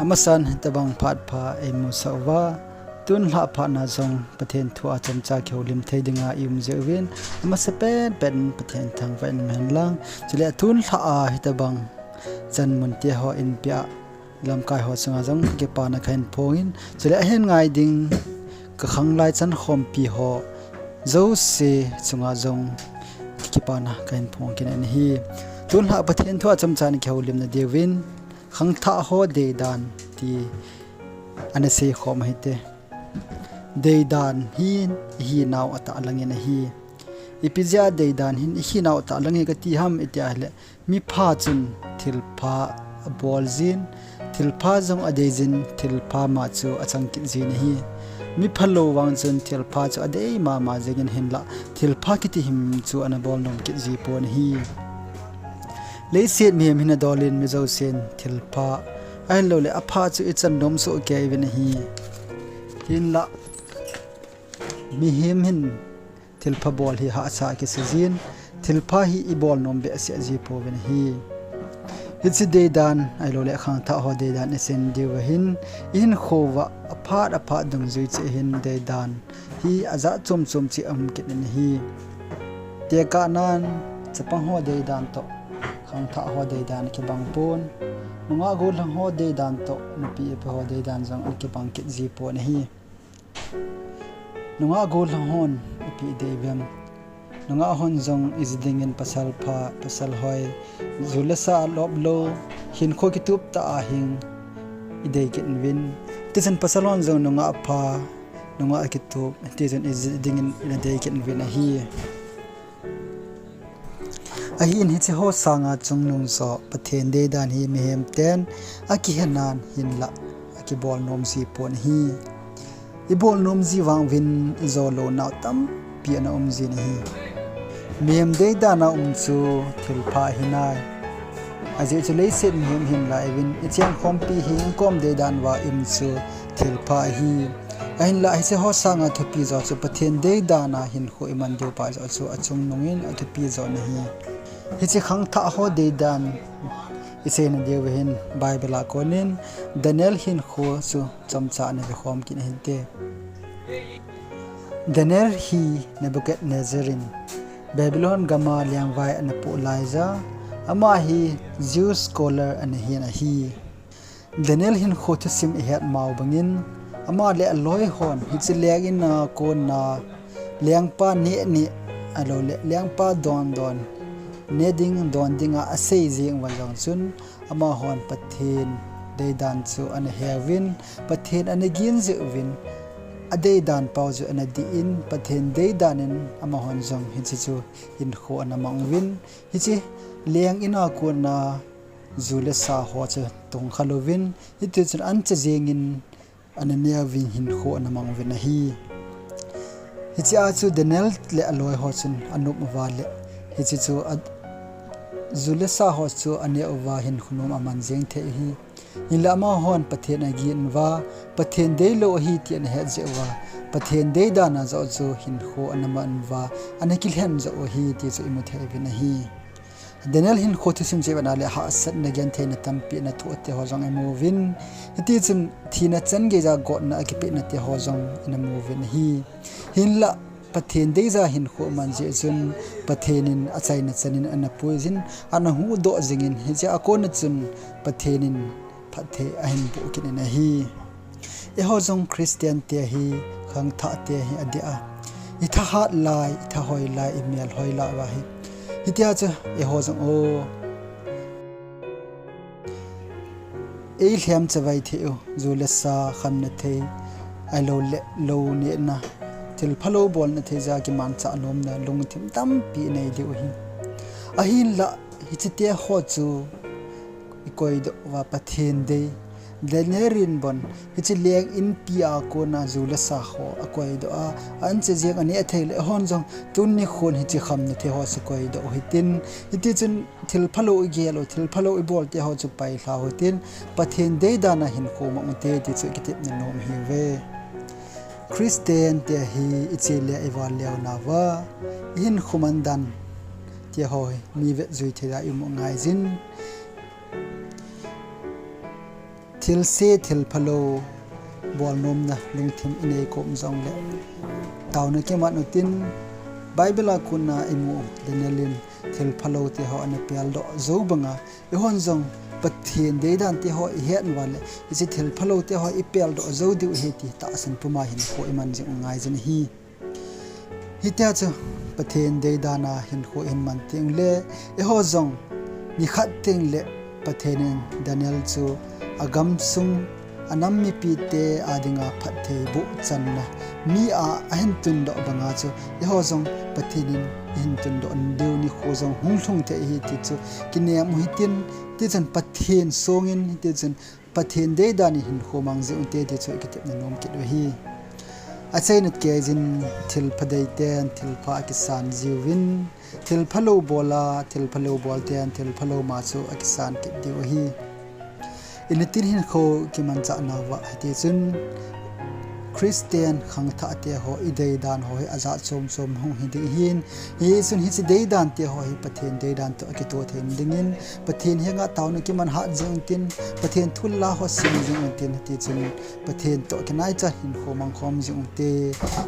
amasan tabang phat pha emu sawa tun la pha na zong pathen thua chamcha kheulim theidinga im zewin amase pen pathen thang ven men lang chile tun la a hitabang chan mun te ho in pia lam kai ho changa jong ke pa na khain phongin chile hen ngai ding ka khang lai chan khom pi ho zo se chunga jong ki pa na khain phong kin an hi tun la pathen thua chamcha ni kheulim na dewin Khangthah ho Deidan ti anase khom hite Deidan hi naw ata langin hi ipizia Deidan hi naw ata langi ka ti ham itia hle mi pha chun thilpha bolzin thilpha jong adejin thilpha ma chu achangki jin hi mi phalo wang chun thilpha chu adei ma jegin hinla thilpha kiti him chu anabol nom ki ji pon hi leiset mi hina dolin mi zo sen thilpha ai lo le apha chu ichan nom so ke ven hi hinla mi hin thilpha bol hi ha cha ki sejin thilpha hi i bol nom be ase ji po ven hi hitsi Deidan ai lo le Khangthah ho Deidan esen diw hin in khowa apha dung zui che hin Deidan hi aza chom chi am kin hi te ka nan chapang ho Deidan to Khangthah ho Deidan ki bangpon nunga gol hang ho Deidan to nupi pe ho Deidan jang ki bang ki ji po na hi nunga gol hang hon nupi Deibem nunga hon jong izding in pasal hoi zulasa loblo hin kho ki tup ta ahing idei kin win tisen pasalon jong nunga pha nunga ki tup tisen izding in idei kin win hi ahin hi che ho sanga chung nung so pathen Deidan hi mehem ten aki hanan hinla aki bol nom si pon hi I bol nom ji wang win izolo naw tam pi na ji ni hi mehem Deidan na chu thilpha hinai aje chule set mehem hin la win ichiang khompi hi kom Deidan wa im chu thilpha hi ahin la hi se ho sanga thupi zo chu pathen Deidan na hin kho iman do pa zo chu achung nungin athupi zo na hi hichi Khangthah ho Deidan isen dewen Bible konin Daniel hin kho su chamcha ne khom kin hinte Daniel hi Nebuchadnezarin Babylon gama liang vai an pu laiza ama hi Jew scholar an hi Daniel hin kho thu sim het mau bangin ama le loi hon hichi legin na ko na liang pa ni alo liang pa don neding don dinga asei jing wajong chun ama hon pathen Deidan chu an hewin pathen an gin je win Deidan pau ju an di in pathen Deidan in ama hon jong hichi chu in kho an mang win hichi leng ina ko na zule sa ho che tong khalovin hitu chun an che jengin an ne win hin kho an mang win hi hichi a chu Daniel le aloi ho chun anup wale hichi chu zulesa ho chu ane owa hin khunum aman jeng the hi ilama hon pathen agin wa pathen deilo hi ti an he je wa pathen Deidan na zo chu hin kho anaman wa anakil hen zo hi ti chu imu the bin hi Daniel hin kho thu sim je bana le ha sat na gen the na tampi na thu te ho jong emu win ti chun thina chan ge ja go na ki pe na te ho jong in emu win hi hin la pathen Deiza hin kho man je chun pathenin achai na chanin ana poison ana hu do jingin he ja akon chun pathenin phathe ahin bu kin na hi e ho jong Christian te hi Khangthah te hi adia itha hat lai itha hoi lai email hoi la wa hi hitia cha e ho jong o e hliam chawai the zulesa khamna the ai lo ne na til phalo bol na theja ki man cha nom na lung thim tam pi nei de hi ahin la hichite ho chu ikoi do wa pathen de Danielin bon hichi leng in pia ko na zula sa ho akoi do a an che jeng ani athel hon jong tun ni khon hichi kham na the ho se koi do hitin hiti chun til phalo gelo til phalo I bol te ho chu pai hla hotin pathen Deidan na hin ko ma te ti chu kitip na nom hi ve Christian te hi ichile evalia nawa in khumandan te hoi mi ve zui thera im ngai jin thil se thil phalo bol nom na lung thim inei kom zong le taw na ke ma no tin bible kuna imu denelin thil phalo te ho an pial do zo banga e hon zong pathian deidan te ho hian wale isi thil phalo te ho ipel do zo du he ti ta san puma hin ko iman jing ngai jen hi ta chu pathian deidana hin ko in man ting le e ho zong ni khat ting le pathian daniel chu agam sung anam mi pi te adinga phathe bu channa mi a ahin tun do banga chu e ho zong pathian in tun do deu ni kho zong hung thung te hi ti chu kinia mu hitin ti chan pathian songin ti chan pathian deidani hin kho mang je unte ti chu ikitep na nom ki do hi achainat ke jin thil phadei ten thil pha kisan jiwin thil phalo bola thil phalo bol ten thil phalo ma chu akisan ki diu hi initin hin kho ki man cha na wa ti chun Christian Khangthah te ho Deidan ho aza chom hong hi hin hi sun hi Deidan te ho hi pathian Deidan to ki to them dingin pathian henga tawn ki man ha jeng tin pathian thulla ho sim jeng tin ti chun pathian to ki nai cha hin kho mang khom jeng te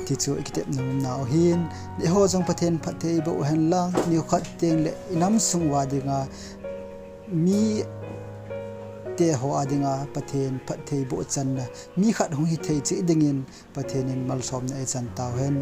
ti chu ki tep nam na hin ni ho jong pathian phathe bo hen lang ni khat teng le inam sung wa dinga mi te ho adinga pathen phathei bo channa mi khat hong hi thei chi dingin pathenin mal som na e chan taw hen